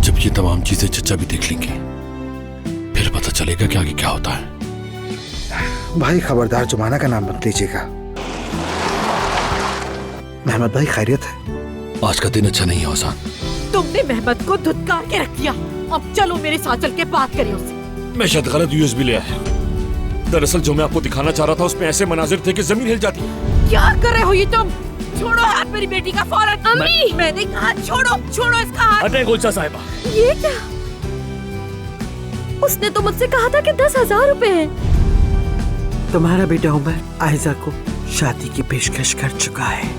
जब ये तमाम चीजें चचा भी देख लेंगे फिर पता चलेगा कि आगे क्या होता है। भाई खबरदार जुमाना का नाम मत लीजिएगा। मेहमद भाई खैरियत है? आज का दिन अच्छा नहीं है औसान। तुमने मेहमद को धुतकार के रख दिया। अब चलो मेरे साथ चल के बात करें उससे। मैं शायद गलत यूएसबी ले आया। दरअसल जो मैं आपको दिखाना चाह रहा था उसमें ऐसे मनाजिर थे कि जमीन हिल जाती। क्या कर रहे हो ये तुम? छोड़ो हाथ मेरी बेटी का फौरन। अम्मी मैंने कहा छोड़ो, छोड़ो इसका हाथ। अरे गुलशा साहिबा, ये क्या? उसने तो मुझसे कहा था कि 10,000 रुपए हैं। तुम्हारा बेटा उमर आयजा को शादी की पेशकश कर चुका है।